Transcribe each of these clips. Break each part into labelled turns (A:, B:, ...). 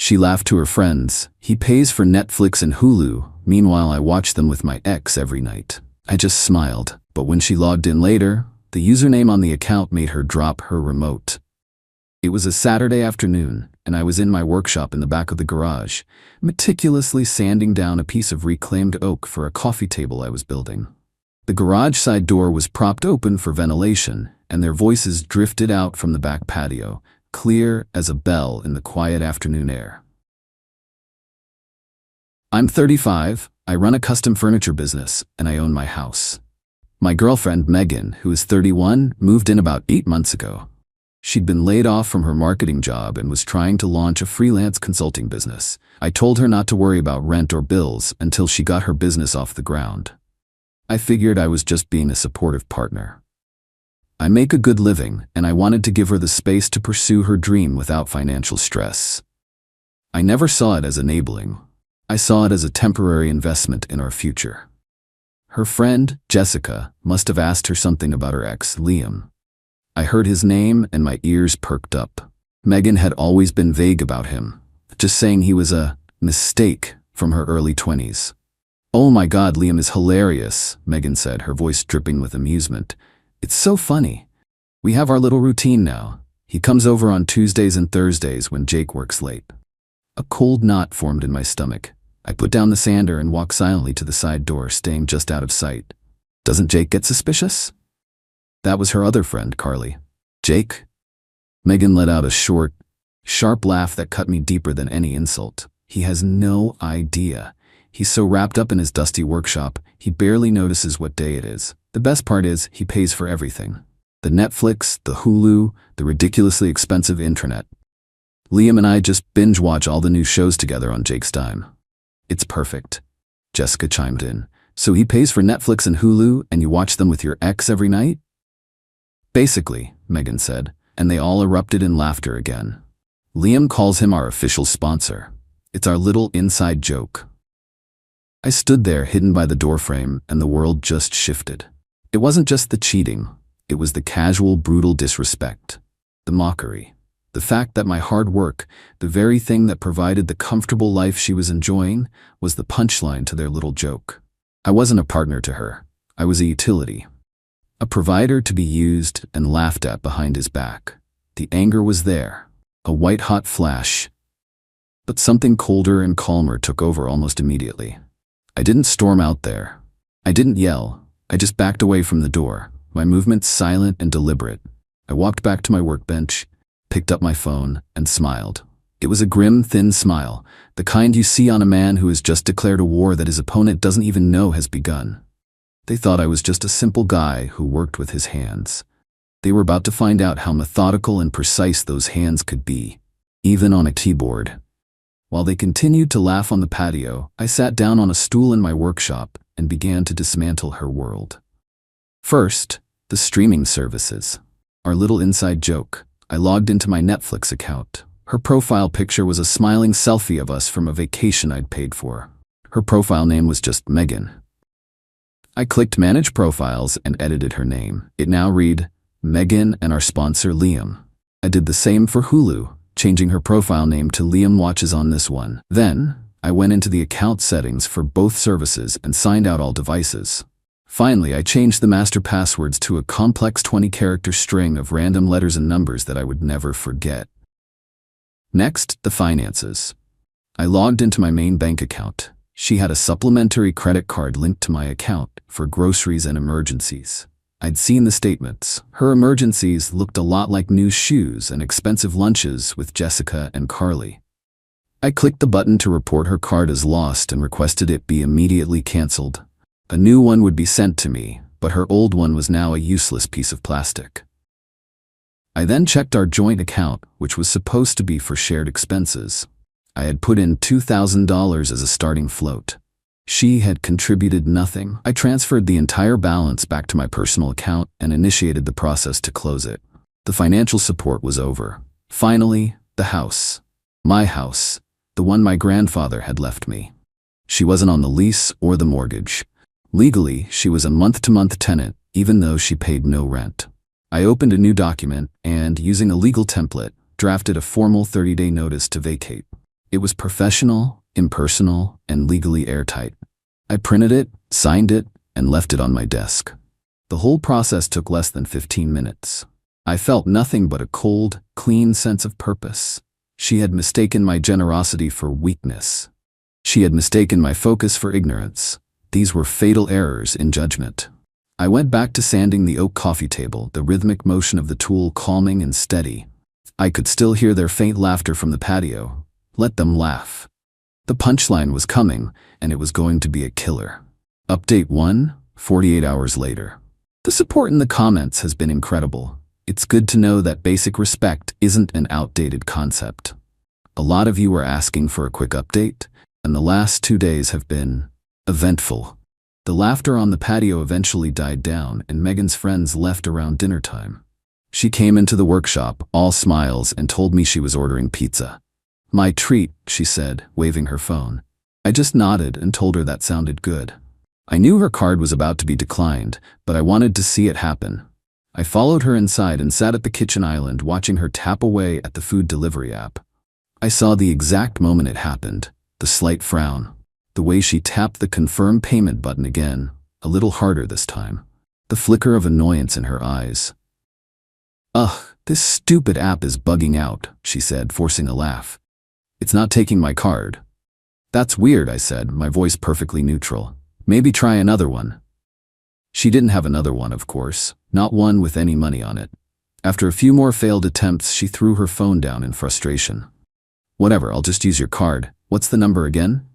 A: She laughed to her friends. He pays for Netflix and Hulu. Meanwhile, I watch them with my ex every night. I just smiled, but when she logged in later, the username on the account made her drop her remote. It was a Saturday afternoon, and I was in my workshop in the back of the garage, meticulously sanding down a piece of reclaimed oak for a coffee table I was building. The garage side door was propped open for ventilation, and their voices drifted out from the back patio, clear as a bell in the quiet afternoon air. I'm 35, I run a custom furniture business, and I own my house. My girlfriend, Megan, who is 31, moved in about 8 months ago. She'd been laid off from her marketing job and was trying to launch a freelance consulting business. I told her not to worry about rent or bills until she got her business off the ground. I figured I was just being a supportive partner. I make a good living, and I wanted to give her the space to pursue her dream without financial stress. I never saw it as enabling. I saw it as a temporary investment in our future. Her friend, Jessica, must have asked her something about her ex, Liam. I heard his name and my ears perked up. Megan had always been vague about him, just saying he was a mistake from her early 20s. "Oh my God, Liam is hilarious," Megan said, her voice dripping with amusement. "It's so funny. We have our little routine now. He comes over on Tuesdays and Thursdays when Jake works late." A cold knot formed in my stomach. I put down the sander and walked silently to the side door, staying just out of sight. "Doesn't Jake get suspicious?" That was her other friend, Carly. "Jake?" Megan let out a short, sharp laugh that cut me deeper than any insult. "He has no idea. He's so wrapped up in his dusty workshop, he barely notices what day it is. The best part is, he pays for everything. The Netflix, the Hulu, the ridiculously expensive intranet. Liam and I just binge watch all the new shows together on Jake's dime." "It's perfect," Jessica chimed in. "So he pays for Netflix and Hulu, and you watch them with your ex every night?" "Basically," Megan said, and they all erupted in laughter again. "Liam calls him our official sponsor. It's our little inside joke." I stood there, hidden by the doorframe, and the world just shifted. It wasn't just the cheating. It was the casual, brutal disrespect. The mockery. The fact that my hard work, the very thing that provided the comfortable life she was enjoying, was the punchline to their little joke. I wasn't a partner to her. I was a utility. A provider to be used and laughed at behind his back. The anger was there, a white-hot flash. But something colder and calmer took over almost immediately. I didn't storm out there. I didn't yell. I just backed away from the door, my movements silent and deliberate. I walked back to my workbench, picked up my phone, and smiled. It was a grim, thin smile, the kind you see on a man who has just declared a war that his opponent doesn't even know has begun. They thought I was just a simple guy who worked with his hands. They were about to find out how methodical and precise those hands could be, even on a keyboard. While they continued to laugh on the patio, I sat down on a stool in my workshop and began to dismantle her world. First, the streaming services. Our little inside joke. I logged into my Netflix account. Her profile picture was a smiling selfie of us from a vacation I'd paid for. Her profile name was just Megan. I clicked Manage Profiles and edited her name. It now read, Megan and our sponsor Liam. I did the same for Hulu, changing her profile name to Liam Watches on this one. Then, I went into the account settings for both services and signed out all devices. Finally, I changed the master passwords to a complex 20-character string of random letters and numbers that I would never forget. Next, the finances. I logged into my main bank account. She had a supplementary credit card linked to my account for groceries and emergencies. I'd seen the statements. Her emergencies looked a lot like new shoes and expensive lunches with Jessica and Carly. I clicked the button to report her card as lost and requested it be immediately canceled. A new one would be sent to me, but her old one was now a useless piece of plastic. I then checked our joint account, which was supposed to be for shared expenses. I had put in $2,000 as a starting float. She had contributed nothing. I transferred the entire balance back to my personal account and initiated the process to close it. The financial support was over. Finally, the house. My house. The one my grandfather had left me. She wasn't on the lease or the mortgage. Legally, she was a month-to-month tenant, even though she paid no rent. I opened a new document and, using a legal template, drafted a formal 30-day notice to vacate. It was professional, impersonal, and legally airtight. I printed it, signed it, and left it on my desk. The whole process took less than 15 minutes. I felt nothing but a cold, clean sense of purpose. She had mistaken my generosity for weakness. She had mistaken my focus for ignorance. These were fatal errors in judgment. I went back to sanding the oak coffee table, the rhythmic motion of the tool calming and steady. I could still hear their faint laughter from the patio. Let them laugh. The punchline was coming, and it was going to be a killer. Update 1, 48 hours later. The support in the comments has been incredible. It's good to know that basic respect isn't an outdated concept. A lot of you are asking for a quick update, and the last 2 days have been eventful. The laughter on the patio eventually died down, and Megan's friends left around dinner time. She came into the workshop, all smiles, and told me she was ordering pizza. "My treat," she said, waving her phone. I just nodded and told her that sounded good. I knew her card was about to be declined, but I wanted to see it happen. I followed her inside and sat at the kitchen island watching her tap away at the food delivery app. I saw the exact moment it happened, the slight frown. The way she tapped the confirm payment button again, a little harder this time. The flicker of annoyance in her eyes. "Ugh, this stupid app is bugging out," she said, forcing a laugh. "It's not taking my card." "That's weird," I said, my voice perfectly neutral. "Maybe try another one." She didn't have another one, of course, not one with any money on it. After a few more failed attempts, she threw her phone down in frustration. "Whatever, I'll just use your card. What's the number again?"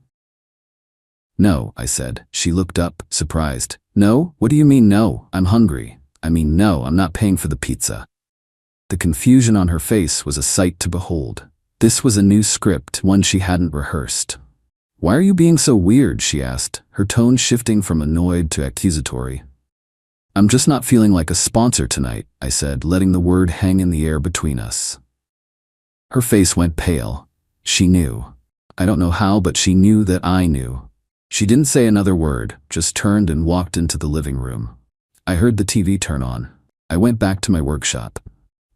A: "No," I said. She looked up, surprised. "No? What do you mean no? I'm hungry. I mean no, I'm not paying for the pizza." The confusion on her face was a sight to behold. This was a new script, one she hadn't rehearsed. "Why are you being so weird?" she asked, her tone shifting from annoyed to accusatory. "I'm just not feeling like a sponsor tonight," I said, letting the word hang in the air between us. Her face went pale. She knew. I don't know how, but she knew that I knew. She didn't say another word, just turned and walked into the living room. I heard the TV turn on. I went back to my workshop.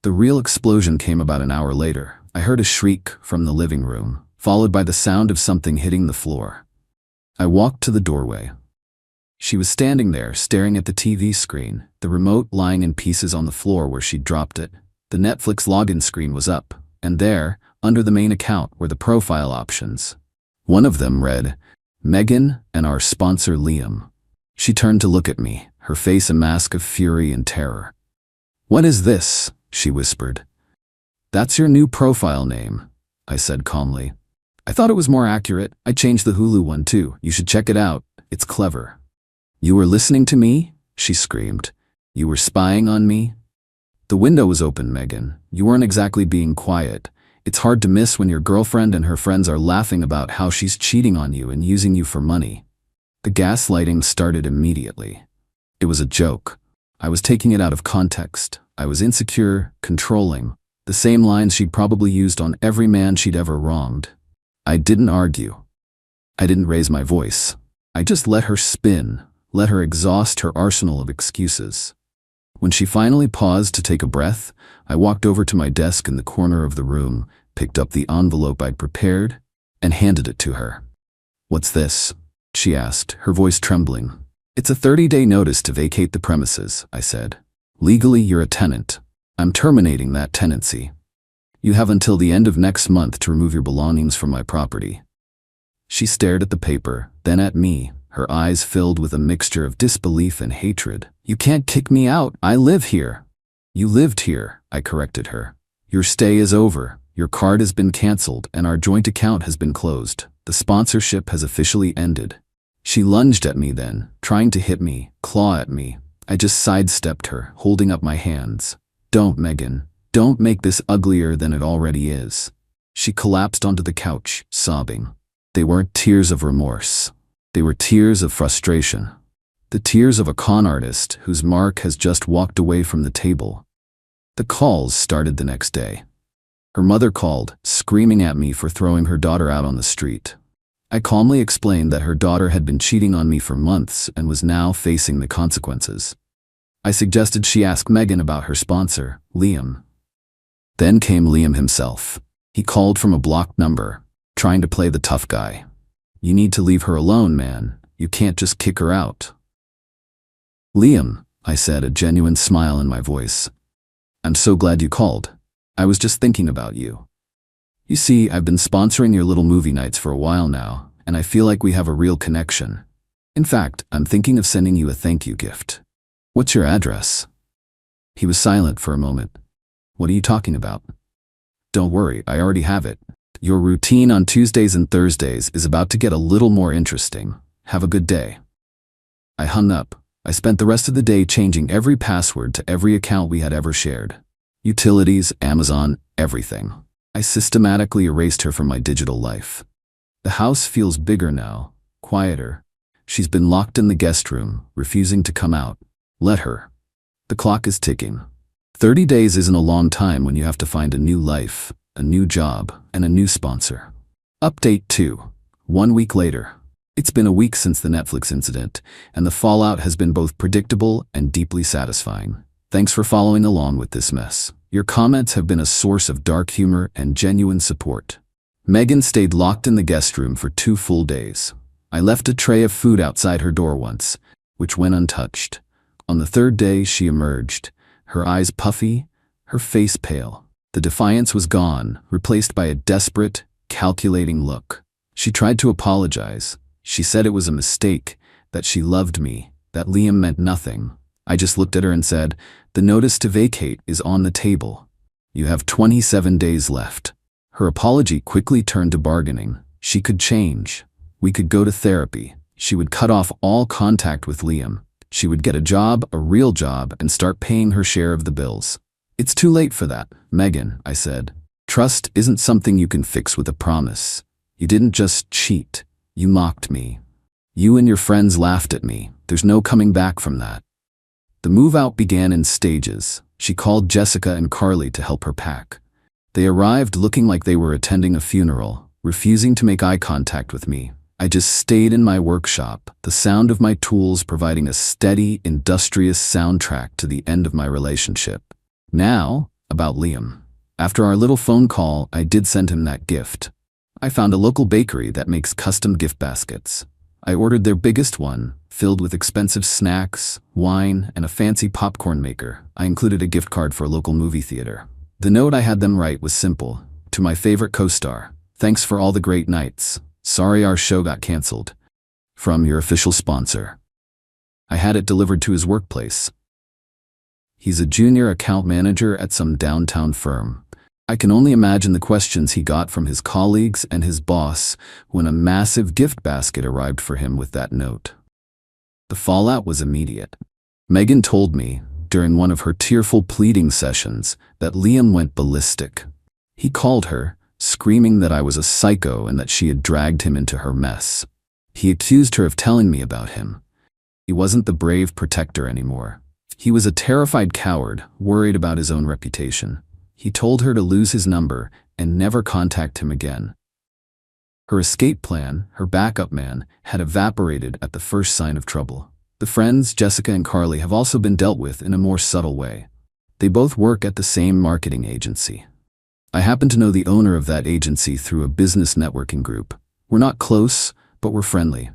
A: The real explosion came about an hour later. I heard a shriek from the living room, followed by the sound of something hitting the floor. I walked to the doorway. She was standing there, staring at the TV screen, the remote lying in pieces on the floor where she'd dropped it. The Netflix login screen was up, and there, under the main account, were the profile options. One of them read, "Megan and our sponsor Liam." She turned to look at me, her face a mask of fury and terror. "What is this?" she whispered. "That's your new profile name," I said calmly. "I thought it was more accurate. I changed the Hulu one too. You should check it out. It's clever." "You were listening to me?" she screamed. "You were spying on me?" "The window was open, Megan. You weren't exactly being quiet. It's hard to miss when your girlfriend and her friends are laughing about how she's cheating on you and using you for money." The gaslighting started immediately. It was a joke. I was taking it out of context. I was insecure, controlling, the same lines she'd probably used on every man she'd ever wronged. I didn't argue. I didn't raise my voice. I just let her spin, let her exhaust her arsenal of excuses. When she finally paused to take a breath, I walked over to my desk in the corner of the room, picked up the envelope I'd prepared, and handed it to her. "What's this?" she asked, her voice trembling. "It's a 30-day notice to vacate the premises," I said. "Legally, you're a tenant. I'm terminating that tenancy. You have until the end of next month to remove your belongings from my property." She stared at the paper, then at me, her eyes filled with a mixture of disbelief and hatred. "You can't kick me out. I live here." "You lived here," I corrected her. "Your stay is over. Your card has been canceled, and our joint account has been closed. The sponsorship has officially ended." She lunged at me then, trying to hit me, claw at me. I just sidestepped her, holding up my hands. "Don't, Megan. Don't make this uglier than it already is." She collapsed onto the couch, sobbing. They weren't tears of remorse. They were tears of frustration. The tears of a con artist whose mark has just walked away from the table. The calls started the next day. Her mother called, screaming at me for throwing her daughter out on the street. I calmly explained that her daughter had been cheating on me for months and was now facing the consequences. I suggested she ask Megan about her sponsor, Liam. Then came Liam himself. He called from a blocked number, trying to play the tough guy. You need to leave her alone, man. You can't just kick her out. Liam, I said, a genuine smile in my voice. I'm so glad you called. I was just thinking about you. You see, I've been sponsoring your little movie nights for a while now, and I feel like we have a real connection. In fact, I'm thinking of sending you a thank you gift. What's your address? He was silent for a moment. What are you talking about? Don't worry, I already have it. Your routine on Tuesdays and Thursdays is about to get a little more interesting. Have a good day. I hung up. I spent the rest of the day changing every password to every account we had ever shared. Utilities, Amazon, everything. I systematically erased her from my digital life. The house feels bigger now, quieter. She's been locked in the guest room, refusing to come out. Let her. The clock is ticking. 30 days isn't a long time when you have to find a new life, a new job, and a new sponsor. Update 2. 1 week later. It's been a week since the Netflix incident, and the fallout has been both predictable and deeply satisfying. Thanks for following along with this mess. Your comments have been a source of dark humor and genuine support. Megan stayed locked in the guest room for 2 full days. I left a tray of food outside her door once, which went untouched. On the 3rd day, she emerged, her eyes puffy, her face pale. The defiance was gone, replaced by a desperate, calculating look. She tried to apologize. She said it was a mistake, that she loved me, that Liam meant nothing. I just looked at her and said, "The notice to vacate is on the table. You have 27 days left." Her apology quickly turned to bargaining. She could change. We could go to therapy. She would cut off all contact with Liam. She would get a job, a real job, and start paying her share of the bills. "It's too late for that, Megan," I said. "Trust isn't something you can fix with a promise. You didn't just cheat. You mocked me. You and your friends laughed at me. There's no coming back from that." The move out began in stages. She called Jessica and Carly to help her pack. They arrived looking like they were attending a funeral, refusing to make eye contact with me. I just stayed in my workshop, the sound of my tools providing a steady, industrious soundtrack to the end of my relationship. Now, about Liam. After our little phone call, I did send him that gift. I found a local bakery that makes custom gift baskets. I ordered their biggest one, filled with expensive snacks, wine, and a fancy popcorn maker. I included a gift card for a local movie theater. The note I had them write was simple. To my favorite co-star, thanks for all the great nights. Sorry our show got canceled. From your official sponsor. I had it delivered to his workplace. He's a junior account manager at some downtown firm. I can only imagine the questions he got from his colleagues and his boss when a massive gift basket arrived for him with that note. The fallout was immediate. Megan told me, during one of her tearful pleading sessions, that Liam went ballistic. He called her, screaming that I was a psycho and that she had dragged him into her mess. He accused her of telling me about him. He wasn't the brave protector anymore. He was a terrified coward, worried about his own reputation. He told her to lose his number and never contact him again. Her escape plan, her backup man, had evaporated at the first sign of trouble. The friends, Jessica and Carly, have also been dealt with in a more subtle way. They both work at the same marketing agency. I happen to know the owner of that agency through a business networking group. We're not close, but we're friendly.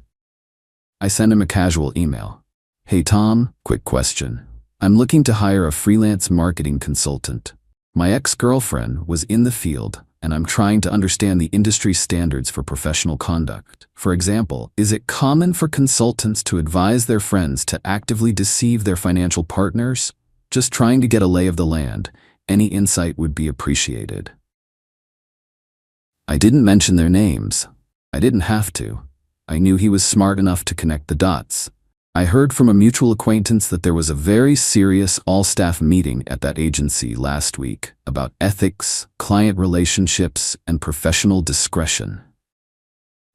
A: I sent him a casual email. "Hey Tom, quick question. I'm looking to hire a freelance marketing consultant. My ex-girlfriend was in the field, and I'm trying to understand the industry standards for professional conduct. For example, is it common for consultants to advise their friends to actively deceive their financial partners? Just trying to get a lay of the land. Any insight would be appreciated." I didn't mention their names. I didn't have to. I knew he was smart enough to connect the dots. I heard from a mutual acquaintance that there was a very serious all-staff meeting at that agency last week about ethics, client relationships, and professional discretion.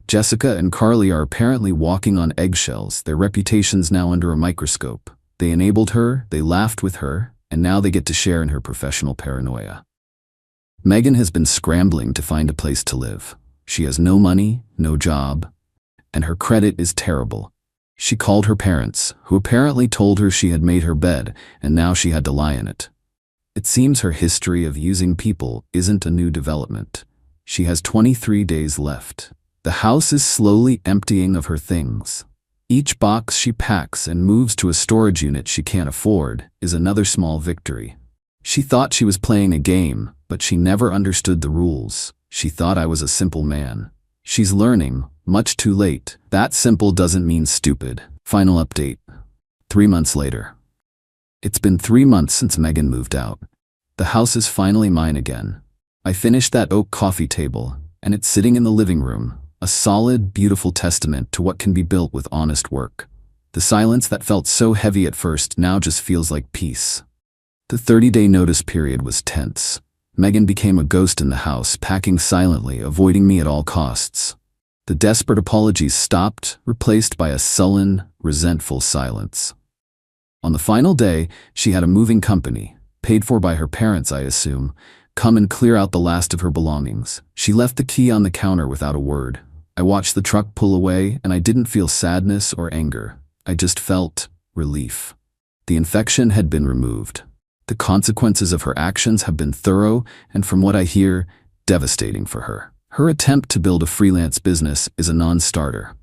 A: Jessica and Carly are apparently walking on eggshells, their reputations now under a microscope. They enabled her, they laughed with her, and now they get to share in her professional paranoia. Megan has been scrambling to find a place to live. She has no money, no job, and her credit is terrible. She called her parents, who apparently told her she had made her bed, and now she had to lie in it. It seems her history of using people isn't a new development. She has 23 days left. The house is slowly emptying of her things. Each box she packs and moves to a storage unit she can't afford is another small victory. She thought she was playing a game, but she never understood the rules. She thought I was a simple man. She's learning, much too late. That simple doesn't mean stupid. Final update. 3 months later. It's been 3 months since Megan moved out. The house is finally mine again. I finished that oak coffee table, and it's sitting in the living room, a solid, beautiful testament to what can be built with honest work. The silence that felt so heavy at first now just feels like peace. The 30-day notice period was tense. Megan became a ghost in the house, packing silently, avoiding me at all costs. The desperate apologies stopped, replaced by a sullen, resentful silence. On the final day, she had a moving company, paid for by her parents, I assume, come and clear out the last of her belongings. She left the key on the counter without a word. I watched the truck pull away, and I didn't feel sadness or anger. I just felt relief. The infection had been removed. The consequences of her actions have been thorough, and from what I hear, devastating for her. Her attempt to build a freelance business is a non-starter.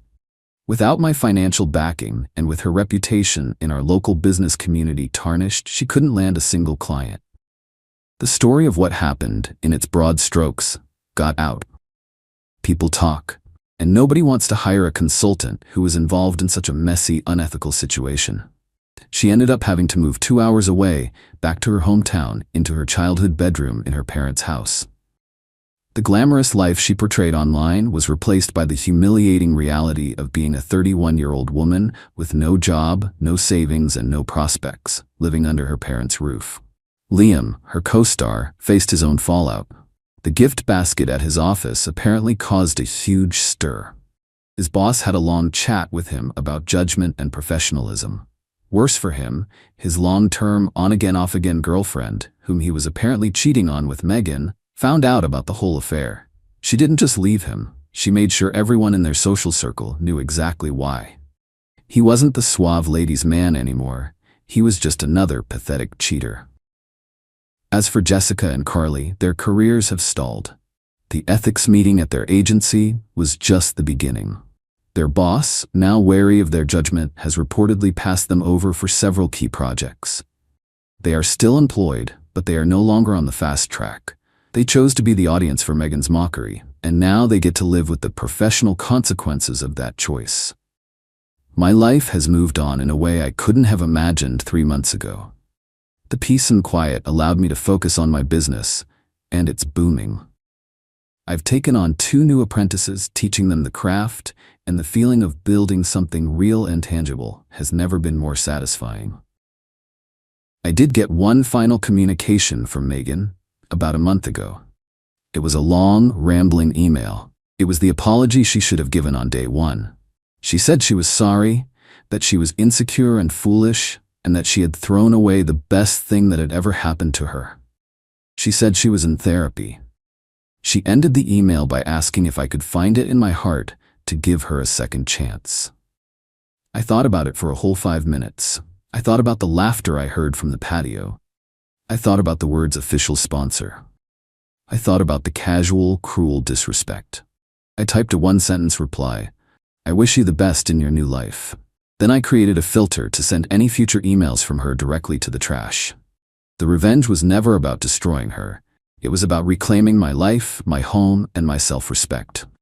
A: Without my financial backing, and with her reputation in our local business community tarnished, she couldn't land a single client. The story of what happened, in its broad strokes, got out. People talk, and nobody wants to hire a consultant who was involved in such a messy, unethical situation. She ended up having to move 2 hours away, back to her hometown, into her childhood bedroom in her parents' house. The glamorous life she portrayed online was replaced by the humiliating reality of being a 31-year-old woman with no job, no savings, and no prospects, living under her parents' roof. Liam, her co-star, faced his own fallout. The gift basket at his office apparently caused a huge stir. His boss had a long chat with him about judgment and professionalism. Worse for him, his long-term, on-again, off-again girlfriend, whom he was apparently cheating on with Megan, found out about the whole affair. She didn't just leave him, she made sure everyone in their social circle knew exactly why. He wasn't the suave ladies' man anymore. He was just another pathetic cheater. As for Jessica and Carly, their careers have stalled. The ethics meeting at their agency was just the beginning. Their boss, now wary of their judgment, has reportedly passed them over for several key projects. They are still employed, but they are no longer on the fast track. They chose to be the audience for Megan's mockery, and now they get to live with the professional consequences of that choice. My life has moved on in a way I couldn't have imagined 3 months ago. The peace and quiet allowed me to focus on my business, and it's booming. I've taken on 2 new apprentices, teaching them the craft, and the feeling of building something real and tangible has never been more satisfying. I did get one final communication from Megan about a month ago. It was a long, rambling email. It was the apology she should have given on day 1. She said she was sorry, that she was insecure and foolish, and that she had thrown away the best thing that had ever happened to her. She said she was in therapy. She ended the email by asking if I could find it in my heart to give her a second chance. I thought about it for a whole 5 minutes. I thought about the laughter I heard from the patio. I thought about the words official sponsor. I thought about the casual, cruel disrespect. I typed a 1-sentence reply. I wish you the best in your new life. Then I created a filter to send any future emails from her directly to the trash. The revenge was never about destroying her. It was about reclaiming my life, my home, and my self-respect.